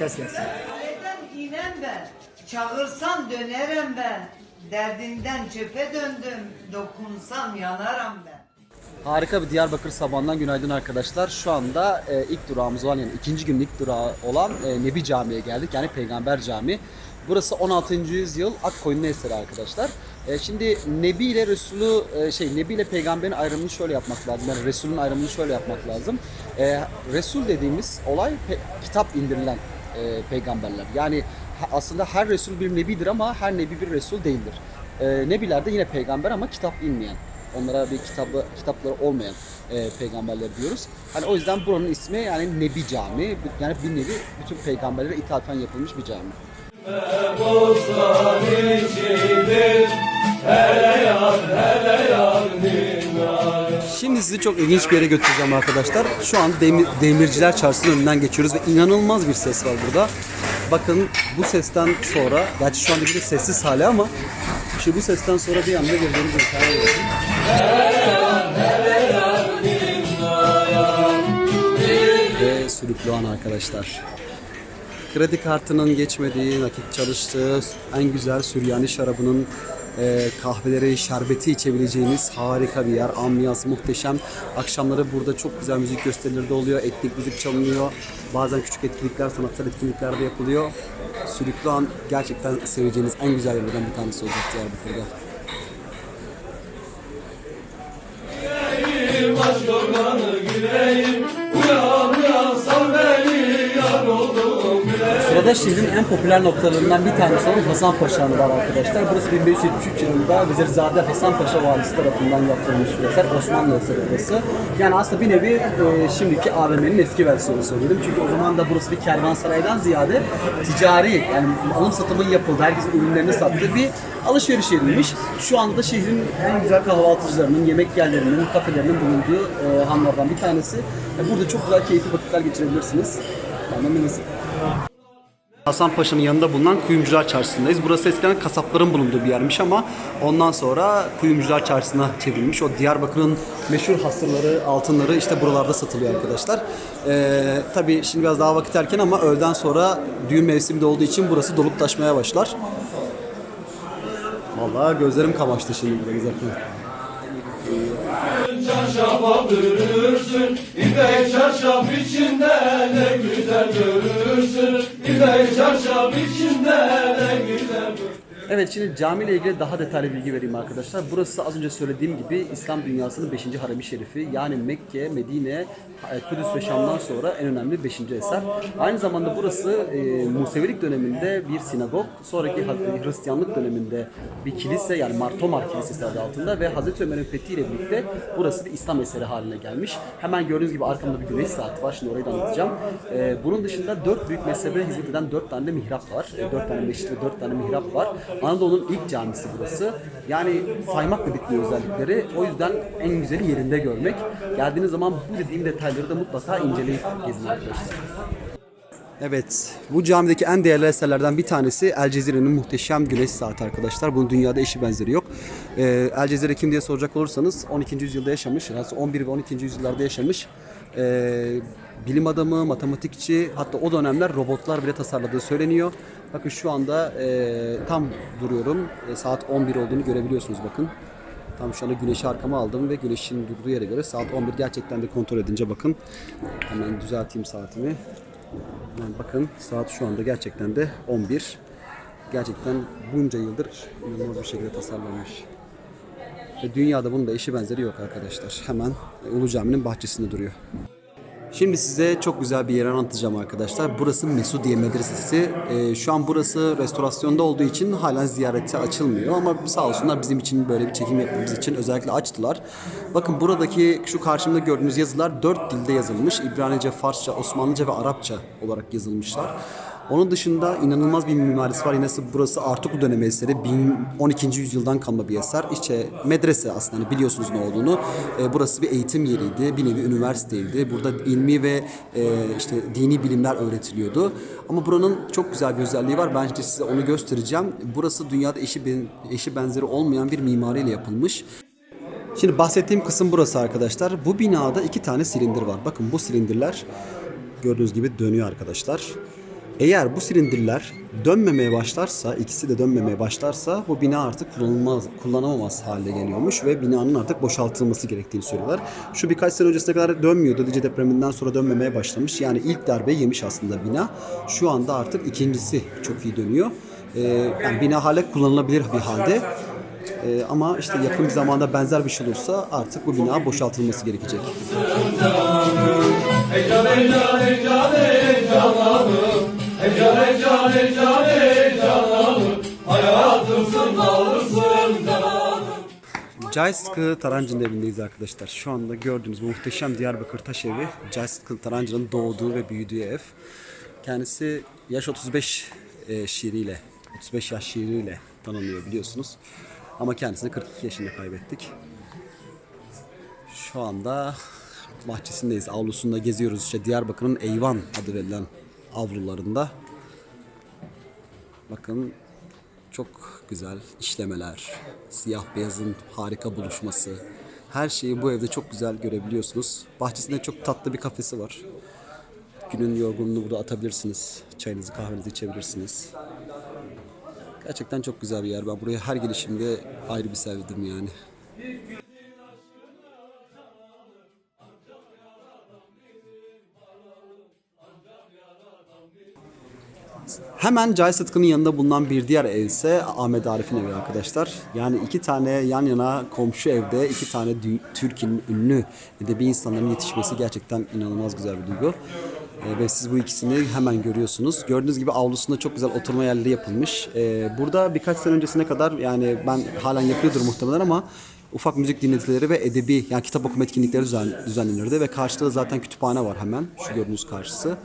Kes kes. Kaleden inen ben, çağırsan dönerem ben. Derdinden çöpe döndüm, dokunsam yanarım ben. Harika bir Diyarbakır sabahından günaydın arkadaşlar. Şu anda ilk durağımız olan, yani ikinci günün ilk durağı olan Nebi Camii'ye geldik. Yani Peygamber Camii. Burası 16. yüzyıl Akkoyunlu eseri arkadaşlar. Şimdi Nebi ile Resulü, Nebi ile Peygamberin ayrımını şöyle yapmak lazım. Yani Resul'ün ayrımını şöyle yapmak lazım. Resul dediğimiz olay kitap indirilen peygamberler. Yani aslında her Resul bir Nebidir ama her Nebi bir Resul değildir. Nebiler de yine peygamber ama kitap inmeyen. Onlara bir kitapları olmayan peygamberler diyoruz. Hani o yüzden buranın ismi yani Nebi Camii. Yani bir nevi bütün peygamberlere ithafen yapılmış bir cami. Şimdi sizi çok ilginç bir yere götüreceğim arkadaşlar. Şu an Demirciler Çarşısı'nın önünden geçiyoruz ve inanılmaz bir ses var burada. Bakın bu sesten sonra, gerçi şu anda bir de sessiz hali ama şimdi bu sesten sonra bir anda girdiğimiz bir tane var. Ve sürükleyen arkadaşlar. Kredi kartının geçmediği, nakit çalıştığı, en güzel Süryani şarabının kahveleri, şerbeti içebileceğiniz harika bir yer. Ambiyans muhteşem. Akşamları burada çok güzel müzik gösterileri de oluyor. Etnik müzik çalınıyor. Bazen küçük etkinlikler, sanatsal etkinlikler de yapılıyor. Sürükleyen gerçekten seveceğiniz en güzel yerlerden bir tanesi olacak Diyarbakır'da. Sırada şehrin en popüler noktalarından bir tanesi olan Hasan Paşa'nın var arkadaşlar. Burası 1573 yılında Vezirzade Hasan Paşa valisi tarafından yaptırılmış bir eser. Osmanlı eseri burası. Yani aslında bir nevi şimdiki AVM'nin eski versiyonu söyledim. Çünkü o zaman da burası bir kervansaraydan ziyade ticari, yani alım satımın yapıldığı, herkesin ürünlerini sattığı bir alışveriş yeriymiş. Şu anda da şehrin en güzel kahvaltıcılarının, yemek yerlerinin, kafelerinin bulunduğu hanlardan bir tanesi. Burada çok güzel keyifli vakitler geçirebilirsiniz. Hasan Paşa'nın yanında bulunan Kuyumcular Çarşısı'ndayız. Burası eskiden kasapların bulunduğu bir yermiş ama ondan sonra Kuyumcular Çarşısı'na çevrilmiş. O Diyarbakır'ın meşhur hasırları, altınları işte buralarda satılıyor arkadaşlar. Tabii şimdi biraz daha vakit erken ama öğleden sonra düğün mevsimi de olduğu için burası dolup taşmaya başlar. Vallahi gözlerim kamaştı şimdi burada gezerken. Çarşafa bürürsün, İpek çarşaf içinde ne güzel görürsün, İpek çarşaf içinde ne güzel görürsün. Evet, şimdi cami ile ilgili daha detaylı bilgi vereyim arkadaşlar. Burası az önce söylediğim gibi İslam dünyasının 5. harem-i şerifi. Yani Mekke, Medine, Kudüs ve Şam'dan sonra en önemli 5. eser. Aynı zamanda burası Musevilik döneminde bir sinagog, sonraki Hristiyanlık döneminde bir kilise, yani Martomar Kilisesi adı altında ve Hazreti Ömer'in fethiyle birlikte burası bir İslam eseri haline gelmiş. Hemen gördüğünüz gibi arkamda bir güneş saati var. Şimdi orayı da anlatacağım. Bunun dışında 4 büyük mezhebe hizmet eden 4 tane de mihrap var. 4 tane meşrit ve 4 tane mihrap var. Anadolu'nun ilk camisi burası. Yani saymakla bitmiyor özellikleri. O yüzden en güzeli yerinde görmek. Geldiğiniz zaman bu dediğim detayları da mutlaka inceleyip gezin arkadaşlar. Evet, bu camideki en değerli eserlerden bir tanesi El Cezire'nin muhteşem güneş saati arkadaşlar. Bunun dünyada eşi benzeri yok. El Cezire kim diye soracak olursanız 12. yüzyılda yaşamış, yani 11 ve 12. yüzyıllarda yaşamış. Bilim adamı, matematikçi, hatta o dönemler robotlar bile tasarladığı söyleniyor. Bakın şu anda tam duruyorum. Saat 11 olduğunu görebiliyorsunuz bakın. Tam şu anda güneşi arkama aldım ve güneşin durduğu yere göre saat 11 gerçekten de kontrol edince bakın. Hemen düzelteyim saatimi. Yani bakın saat şu anda gerçekten de 11. Gerçekten bunca yıldır inanılmaz bir şekilde tasarlanmış. Ve dünyada bunun da eşi benzeri yok arkadaşlar. Hemen Ulu Cami'nin bahçesinde duruyor. Şimdi size çok güzel bir yer anlatacağım arkadaşlar. Burası Mesudiye Medresesi. Şu an burası restorasyonda olduğu için halen ziyarete açılmıyor. Ama sağ olsunlar bizim için böyle bir çekim yapmamız için özellikle açtılar. Bakın buradaki şu karşımda gördüğünüz yazılar 4 dilde yazılmış. İbranice, Farsça, Osmanlıca ve Arapça olarak yazılmışlar. Onun dışında inanılmaz bir mimarisi var. Yine burası Artuklu dönemi eseri. 12. yüzyıldan kalma bir eser. İşte medrese aslında biliyorsunuz ne olduğunu. Burası bir eğitim yeriydi. Bir nevi üniversiteydi. Burada ilmi ve işte dini bilimler öğretiliyordu. Ama buranın çok güzel bir özelliği var. Ben işte size onu göstereceğim. Burası dünyada eşi benzeri olmayan bir mimariyle yapılmış. Şimdi bahsettiğim kısım burası arkadaşlar. Bu binada 2 tane silindir var. Bakın bu silindirler gördüğünüz gibi dönüyor arkadaşlar. Eğer bu silindirler dönmemeye başlarsa, ikisi de dönmemeye başlarsa bu bina artık kullanılamaz hale geliyormuş ve binanın artık boşaltılması gerektiğini söylüyorlar. Şu birkaç sene öncesine kadar dönmüyordu. Lice depreminden sonra dönmemeye başlamış. Yani ilk darbe yemiş aslında bina. Şu anda artık ikincisi çok iyi dönüyor. Yani bina hala kullanılabilir bir halde. Ama işte yakın bir zamanda benzer bir şey olursa artık bu bina boşaltılması gerekecek. Heyecan heyecan heyecan heyecanlanım. Heyecan heyecan heyecan heyecanlanım. Hayatımsın kalırsın canım. Cahit Sıtkı Tarancı'nın evindeyiz arkadaşlar. Şu anda gördüğünüz bu muhteşem Diyarbakır taş evi Cahit Sıtkı Tarancı'nın doğduğu ve büyüdüğü ev. Kendisi yaş 35 şiiriyle, 35 yaş şiiriyle tanınıyor biliyorsunuz. Ama kendisini 42 yaşında kaybettik. Şu anda bahçesindeyiz, avlusunda geziyoruz. İşte Diyarbakır'ın Eyvan adı verilen avlularında. Bakın çok güzel işlemeler, siyah beyazın harika buluşması. Her şeyi bu evde çok güzel görebiliyorsunuz. Bahçesinde çok tatlı bir kafesi var. Günün yorgunluğunu burada atabilirsiniz. Çayınızı kahvenizi içebilirsiniz. Gerçekten çok güzel bir yer. Ben buraya her gelişimde ayrı bir sevdim yani. Hemen Cahit Sıtkı'nın yanında bulunan bir diğer ev ise Ahmet Arif'in evi arkadaşlar. Yani iki tane yan yana komşu evde iki tane Türkiye'nin ünlü edebi insanların yetişmesi gerçekten inanılmaz güzel bir duygu. Ve siz bu ikisini hemen görüyorsunuz. Gördüğünüz gibi avlusunda çok güzel oturma yerleri yapılmış. Burada birkaç sene öncesine kadar yani ben halen yapıyordur muhtemelen ama ufak müzik dinletileri ve edebi yani kitap okuma etkinlikleri düzenlenirdi ve karşıda da zaten kütüphane var hemen şu gördüğünüz karşısı.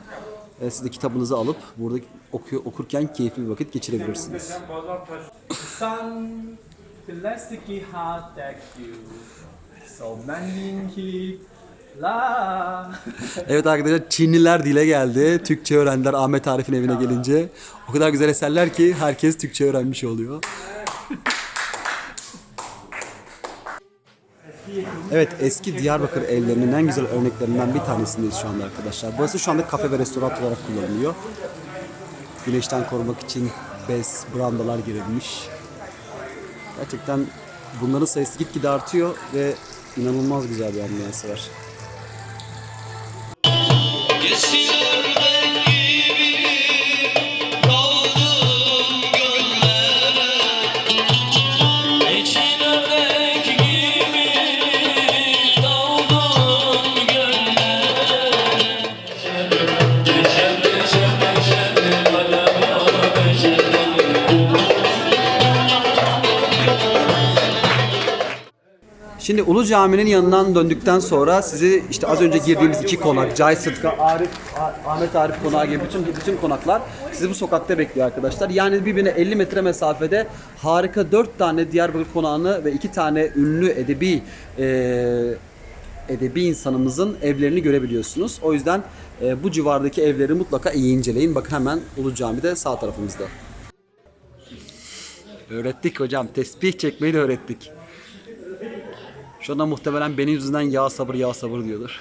Siz de kitabınızı alıp burada okurken keyifli bir vakit geçirebilirsiniz. Sun, plastic heart that you so many keep la. Evet arkadaşlar Çinliler dile geldi. Türkçe öğrendiler Ahmet Arif'in evine gelince. O kadar güzel eserler ki herkes Türkçe öğrenmiş oluyor. Evet eski Diyarbakır evlerinin en güzel örneklerinden bir tanesindeyiz şu anda arkadaşlar. Burası şu anda kafe ve restoran olarak kullanılıyor. Güneşten korumak için bez, brandalar gerilmiş. Gerçekten bunların sayısı gitgide artıyor ve inanılmaz güzel bir ambiyansı var. Şimdi Ulu Cami'nin yanından döndükten sonra sizi işte az önce girdiğimiz iki konak, Cahit Sıtkı, Ahmet Arif konağı gibi bütün konaklar sizi bu sokakta bekliyor arkadaşlar. Yani birbirine 50 metre mesafede harika 4 tane Diyarbakır konağını ve 2 tane ünlü edebi insanımızın evlerini görebiliyorsunuz. O yüzden bu civardaki evleri mutlaka iyi inceleyin. Bakın hemen Ulu Cami'de sağ tarafımızda. Öğrettik hocam. Tesbih çekmeyi de öğrettik. Şu anda muhtemelen benim yüzünden ya sabır diyordur.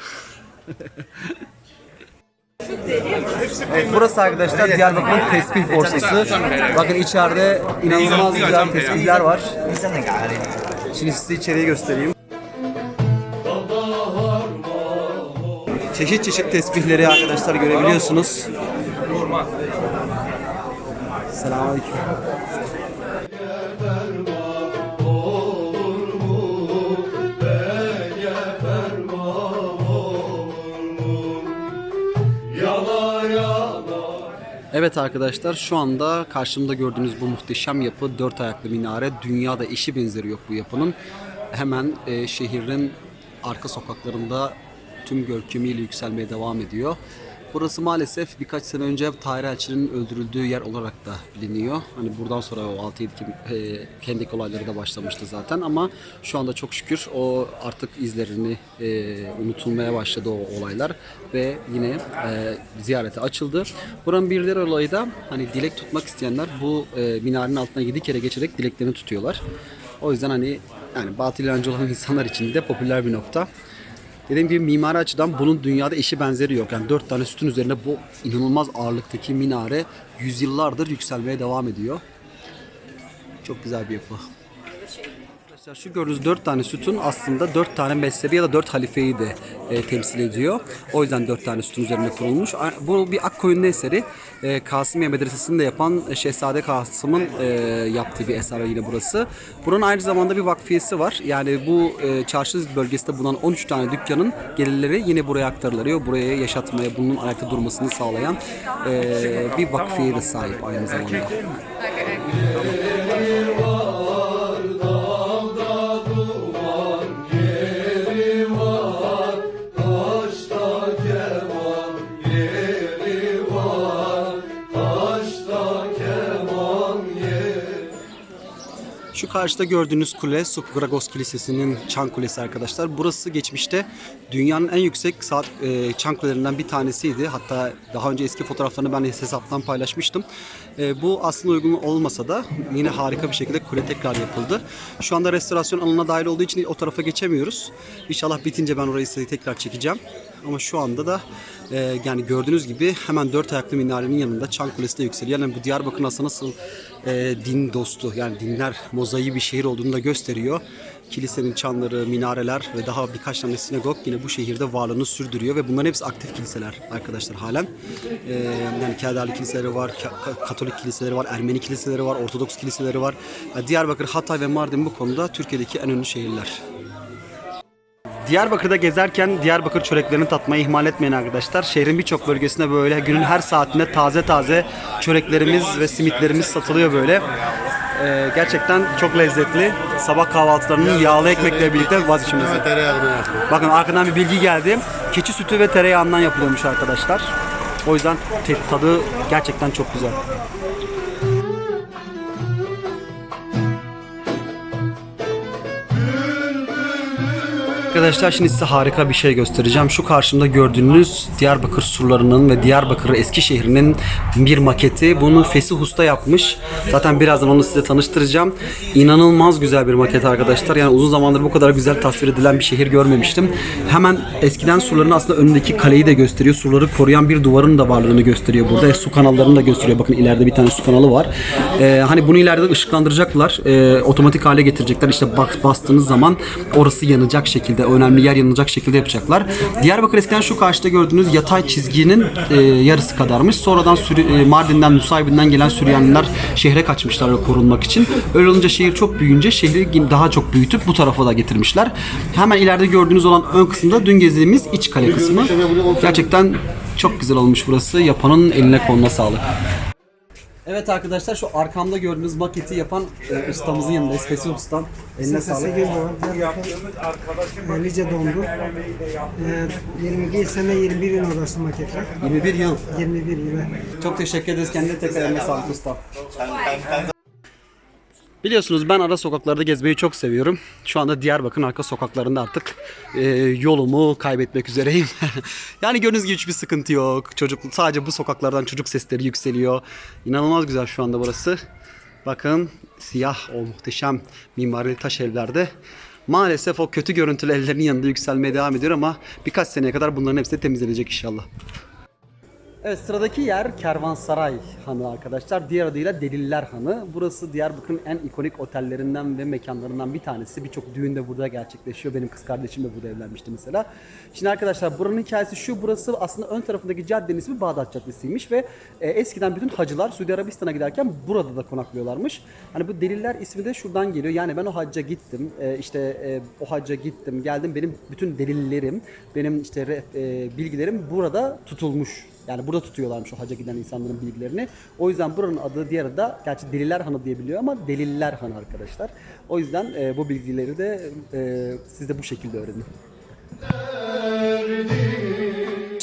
Evet, burası arkadaşlar Diyarbakır'ın tesbih borsası. Bakın içeride inanılmaz güzel tesbihler var. Şimdi size içeriği göstereyim. Çeşit çeşit tesbihleri arkadaşlar görebiliyorsunuz. Selamünaleyküm. Evet arkadaşlar şu anda karşımda gördüğünüz bu muhteşem yapı 4 ayaklı minare. Dünyada eşi benzeri yok bu yapının. Hemen şehrin arka sokaklarında tüm görkemiyle yükselmeye devam ediyor. Burası maalesef birkaç sene önce Tahir Elçi'nin öldürüldüğü yer olarak da biliniyor. Hani buradan sonra o 6-7 Kendik olayları da başlamıştı zaten ama şu anda çok şükür o artık izlerini unutulmaya başladı o olaylar ve yine ziyarete açıldı. Buranın bir diğer olayı da hani dilek tutmak isteyenler bu minarenin altına 7 kere geçerek dileklerini tutuyorlar. O yüzden hani yani batıl inancı olan insanlar için de popüler bir nokta. Dediğim gibi mimari açıdan bunun dünyada eşi benzeri yok. Yani 4 tane sütun üzerine bu inanılmaz ağırlıktaki minare yüzyıllardır yükselmeye devam ediyor. Çok güzel bir yapı. Arkadaşlar şu gördüğünüz 4 tane sütun aslında 4 tane mezhebi ya da 4 halifeyi de temsil ediyor. O yüzden 4 tane sütun üzerine kurulmuş. Bu bir Akkoyunlu eseri. Kasımiye Medresesi'nde yapan Şehzade Kasım'ın yaptığı bir eser yine burası. Buranın aynı zamanda bir vakfiyesi var. Yani bu çarşı bölgesinde bulunan 13 tane dükkanın gelirleri yine buraya aktarılıyor. Buraya yaşatmaya, bunun ayakta durmasını sağlayan bir vakfiyeye de sahip aynı zamanda. Şu karşıda gördüğünüz kule Subgragos Kilisesi'nin çan kulesi arkadaşlar. Burası geçmişte dünyanın en yüksek çan kulelerinden bir tanesiydi. Hatta daha önce eski fotoğraflarını ben hesaptan paylaşmıştım. Bu aslında uygun olmasa da yine harika bir şekilde kule tekrar yapıldı. Şu anda restorasyon alanına dahil olduğu için o tarafa geçemiyoruz. İnşallah bitince ben orayı size tekrar çekeceğim. Ama şu anda da yani gördüğünüz gibi hemen 4 ayaklı minarenin yanında çan kulesi de yükseliyor. Yani bu Diyarbakır'ın aslında nasıl din dostu, yani dinler mozaiği bir şehir olduğunu da gösteriyor. Kilisenin çanları, minareler ve daha birkaç tane sinagog yine bu şehirde varlığını sürdürüyor ve bunların hepsi aktif kiliseler arkadaşlar halen. Yani Kerderli kiliseleri var, Katolik kiliseleri var, Ermeni kiliseleri var, Ortodoks kiliseleri var. Yani Diyarbakır, Hatay ve Mardin bu konuda Türkiye'deki en ünlü şehirler. Diyarbakır'da gezerken Diyarbakır çöreklerini tatmayı ihmal etmeyin arkadaşlar. Şehrin birçok bölgesinde böyle günün her saatinde taze taze çöreklerimiz ve simitlerimiz satılıyor böyle. Gerçekten çok lezzetli. Sabah kahvaltılarının yağlı ekmekle birlikte vazgeçilmezi. Bakın arkadan bir bilgi geldi. Keçi sütü ve tereyağından yapılıyormuş arkadaşlar. O yüzden tadı gerçekten çok güzel. Arkadaşlar şimdi size harika bir şey göstereceğim. Şu karşımda gördüğünüz Diyarbakır surlarının ve Diyarbakır eski şehrinin bir maketi. Bunu Fesih Usta yapmış. Zaten birazdan onu size tanıştıracağım. İnanılmaz güzel bir maket arkadaşlar. Yani uzun zamandır bu kadar güzel tasvir edilen bir şehir görmemiştim. Hemen eskiden surların aslında önündeki kaleyi de gösteriyor. Surları koruyan bir duvarın da varlığını gösteriyor burada. Su kanallarını da gösteriyor. Bakın ileride bir tane su kanalı var. Hani bunu ileride ışıklandıracaklar. Otomatik hale getirecekler. İşte bastığınız zaman orası yanacak şekilde, önemli yer yanılacak şekilde yapacaklar. Diyarbakır eskiden şu karşıda gördüğünüz yatay çizginin yarısı kadarmış. Sonradan Mardin'den, Nusaybin'den gelen Süryaniler şehre kaçmışlar korunmak için. Öyle olunca şehir çok büyüyünce şehri daha çok büyütüp bu tarafa da getirmişler. Hemen ileride gördüğünüz olan ön kısımda dün gezdiğimiz iç kale kısmı. Gerçekten çok güzel olmuş burası. Yapanın eline koluna sağlık. Evet arkadaşlar, şu arkamda gördüğünüz maketi yapan ustamızın yanındayız. Fesih Ustam. Eline sağlık. Lice dondu. 21 sene 21 yıl orası maketler. 21 yıl. 21 yıl. Çok teşekkür ederiz. Kendine tekrar eline sağlık ustam. Biliyorsunuz ben ara sokaklarda gezmeyi çok seviyorum. Şu anda Diyarbakır'ın arka sokaklarında artık yolumu kaybetmek üzereyim. Yani gördüğünüz gibi hiçbir sıkıntı yok. Sadece bu sokaklardan çocuk sesleri yükseliyor. İnanılmaz güzel şu anda burası. Bakın siyah o muhteşem mimari taş evlerde. Maalesef o kötü görüntülü evlerin yanında yükselmeye devam ediyor ama birkaç seneye kadar bunların hepsi temizlenecek inşallah. Evet, sıradaki yer Kervansaray Hanı arkadaşlar. Diğer adıyla Deliller Hanı. Burası Diyarbakır'ın en ikonik otellerinden ve mekanlarından bir tanesi. Birçok düğün de burada gerçekleşiyor. Benim kız kardeşim de burada evlenmişti mesela. Şimdi arkadaşlar buranın hikayesi şu. Burası aslında ön tarafındaki caddenin ismi Bağdat Caddesi'ymiş ve eskiden bütün hacılar Suudi Arabistan'a giderken burada da konaklıyorlarmış. Hani bu Deliller ismi de şuradan geliyor. Yani ben o hacca gittim. O hacca gittim, geldim. Benim bütün delillerim, benim işte bilgilerim burada tutulmuş. Yani burada tutuyorlarmış o hacca giden insanların bilgilerini. O yüzden buranın adı, diğer adı da gerçi Deliler Hanı diyebiliyor ama Deliller Hanı arkadaşlar. O yüzden bu bilgileri de siz de bu şekilde öğrenin.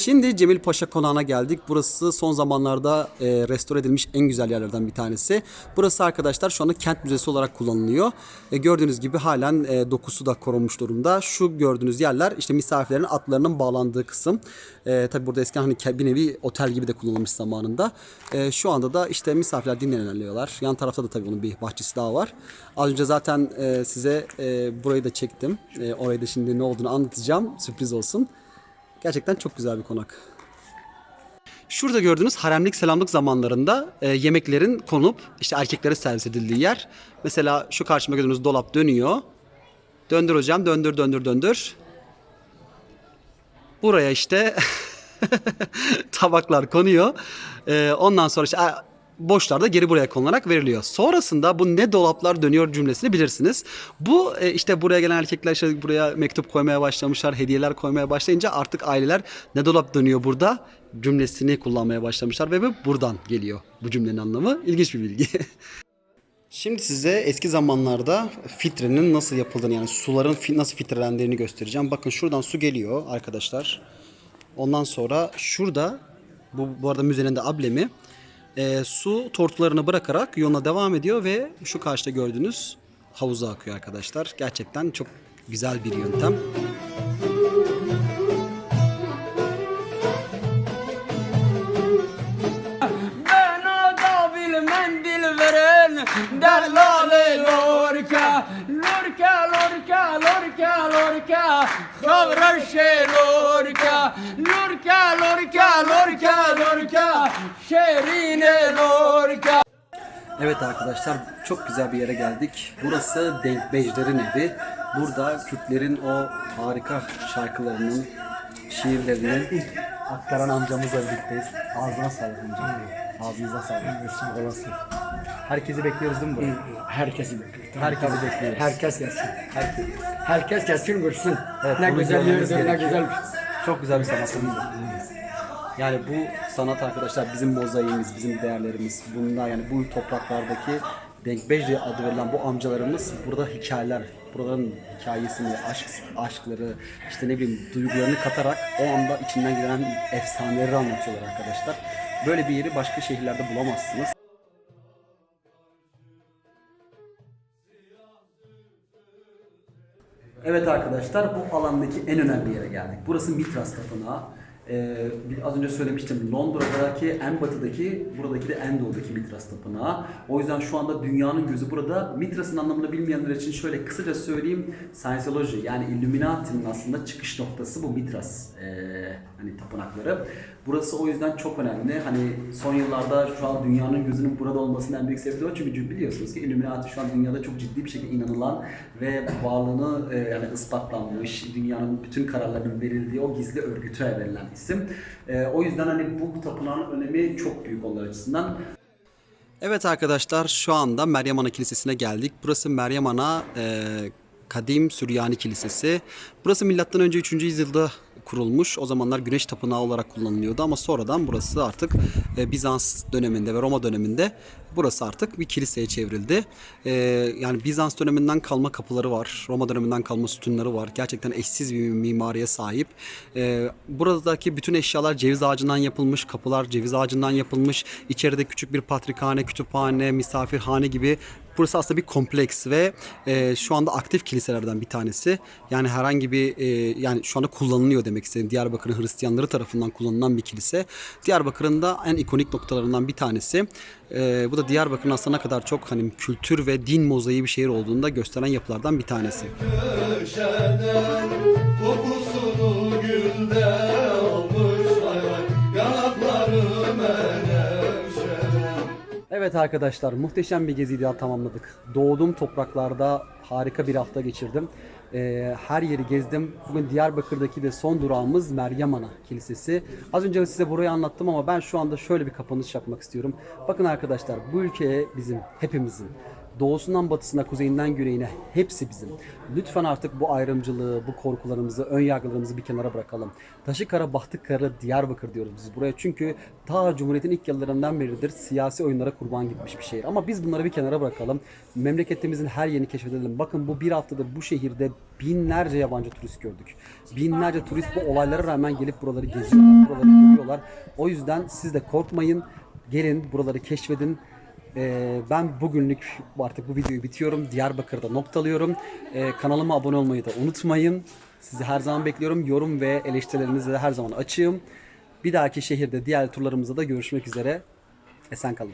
Şimdi Cemil Paşa Konağı'na geldik. Burası son zamanlarda restore edilmiş en güzel yerlerden bir tanesi. Burası arkadaşlar şu anda kent müzesi olarak kullanılıyor. Gördüğünüz gibi halen dokusu da korunmuş durumda. Şu gördüğünüz yerler işte misafirlerin atlarının bağlandığı kısım. Tabi burada eskiden hani bir nevi otel gibi de kullanılmış zamanında. Şu anda da işte misafirler dinleniyorlar. Yan tarafta da tabii bunun bir bahçesi daha var. Az önce zaten size burayı da çektim. Orayı da şimdi ne olduğunu anlatacağım. Sürpriz olsun. Gerçekten çok güzel bir konak. Şurada gördüğünüz haremlik selamlık zamanlarında yemeklerin konup işte erkeklere servis edildiği yer. Mesela şu karşıma gördüğünüz dolap dönüyor. Döndür hocam, döndür döndür döndür. Buraya işte tabaklar konuyor. Ondan sonra işte boşlar da geri buraya konularak veriliyor. Sonrasında bu ne dolaplar dönüyor cümlesini bilirsiniz. Bu işte buraya gelen erkekler işte buraya mektup koymaya başlamışlar, hediyeler koymaya başlayınca artık aileler ne dolap dönüyor burada cümlesini kullanmaya başlamışlar ve bu buradan geliyor bu cümlenin anlamı. İlginç bir bilgi. Şimdi size eski zamanlarda filtrenin nasıl yapıldığını yani suların nasıl filtrelendiğini göstereceğim. Bakın şuradan su geliyor arkadaşlar. Ondan sonra şurada bu arada müzenin de ablemi su tortularını bırakarak yoluna devam ediyor ve şu karşıda gördüğünüz havuza akıyor arkadaşlar. Gerçekten çok güzel bir yöntem. Bana da bilmem dil veren Dellale lorca Lorca, lorca, lorca, lorca Kavraşe lorca Lorca, lorca, lorca, lorca Şerine lorca. Evet arkadaşlar çok güzel bir yere geldik. Burası Denkbejler'in evi. Burada Kürtlerin o harika şarkılarının, şiirlerinin aktaran amcamızla birlikteyiz. Ağzına sağlık amcam. Ağzınıza sağlık. Herkesi bekliyoruz değil mi buraya? Herkesi bekliyor. Herkesi bekliyoruz. Herkes gelsin. Herkes gelsin görsün. Evet, Ne bunu güzel görmemiz yerdir, ne gerekiyor. güzel. Çok güzel bir sanat. Yani bu sanat arkadaşlar bizim mozaiğimiz, bizim değerlerimiz. Bunda yani bu topraklardaki Denkbejli adı verilen bu amcalarımız burada hikayeler, buraların hikayesini, aşkları, işte ne bileyim duygularını katarak o anda içinden gelen efsaneleri anlatıyorlar arkadaşlar. Böyle bir yeri başka şehirlerde bulamazsınız. Evet arkadaşlar bu alandaki en önemli yere geldik. Burası Mitras Tapınağı. Az önce söylemiştim Londra'daki en batıdaki, buradaki de en doğudaki Mitras Tapınağı. O yüzden şu anda dünyanın gözü burada. Mitras'ın anlamını bilmeyenler için şöyle kısaca söyleyeyim. Scientology yani Illuminati'nin aslında çıkış noktası bu Mitras hani tapınakları. Burası o yüzden çok önemli. Hani son yıllarda şu an dünyanın gözünün burada olmasının en büyük sebebi o. Çünkü biliyorsunuz ki Illuminati şu an dünyada çok ciddi bir şekilde inanılan ve varlığını yani ispatlanmış, dünyanın bütün kararlarının verildiği o gizli örgüte verilen isim. O yüzden hani bu tapınağın önemi çok büyük onlar açısından. Evet arkadaşlar şu anda Meryem Ana Kilisesi'ne geldik. Burası Meryem Ana Kadim Süryani Kilisesi. Burası milattan önce 3. yüzyılda kurulmuş. O zamanlar güneş tapınağı olarak kullanılıyordu ama sonradan burası artık Bizans döneminde ve Roma döneminde burası artık bir kiliseye çevrildi. Yani Bizans döneminden kalma kapıları var. Roma döneminden kalma sütunları var. Gerçekten eşsiz bir mimariye sahip. Buradaki bütün eşyalar ceviz ağacından yapılmış. Kapılar ceviz ağacından yapılmış. İçeride küçük bir patrikhane, kütüphane, misafirhane gibi. Burası aslında bir kompleks ve şu anda aktif kiliselerden bir tanesi. Yani herhangi bir yani şu anda kullanılıyor demek istedim. Diyarbakır'ın Hristiyanları tarafından kullanılan bir kilise. Diyarbakır'ın da en ikonik noktalarından bir tanesi. Bu da Diyarbakır'ın aslında ne kadar çok hani kültür ve din mozaiği bir şehir olduğunu da gösteren yapılardan bir tanesi. Köşeden kokusunu gülde almış hayvan yanakları menevşeden. Evet arkadaşlar muhteşem bir geziyi daha tamamladık. Doğduğum topraklarda harika bir hafta geçirdim. Her yeri gezdim. Bugün Diyarbakır'daki de son durağımız Meryem Ana Kilisesi. Az önce size burayı anlattım ama ben şu anda şöyle bir kapanış yapmak istiyorum. Bakın arkadaşlar bu ülkeye bizim hepimizin Doğusundan batısına, kuzeyinden güneyine hepsi bizim. Lütfen artık bu ayrımcılığı, bu korkularımızı, ön yargılarımızı bir kenara bırakalım. Taşıkara, Bahtıkara, Diyarbakır diyoruz biz buraya. Çünkü ta Cumhuriyet'in ilk yıllarından beridir siyasi oyunlara kurban gitmiş bir şehir. Ama biz bunları bir kenara bırakalım. Memleketimizin her yerini keşfedelim. Bakın bu bir haftadır bu şehirde binlerce yabancı turist gördük. Binlerce turist bu olaylara rağmen gelip buraları geziyorlar, buraları görüyorlar. O yüzden siz de korkmayın. Gelin buraları keşfedin. Ben bugünlük artık bu videoyu bitiyorum. Diyarbakır'da noktalıyorum. Kanalıma abone olmayı da unutmayın. Sizi her zaman bekliyorum. Yorum ve eleştirilerinizi de her zaman açığım. Bir dahaki şehirde diğer turlarımızda da görüşmek üzere. Esen kalın.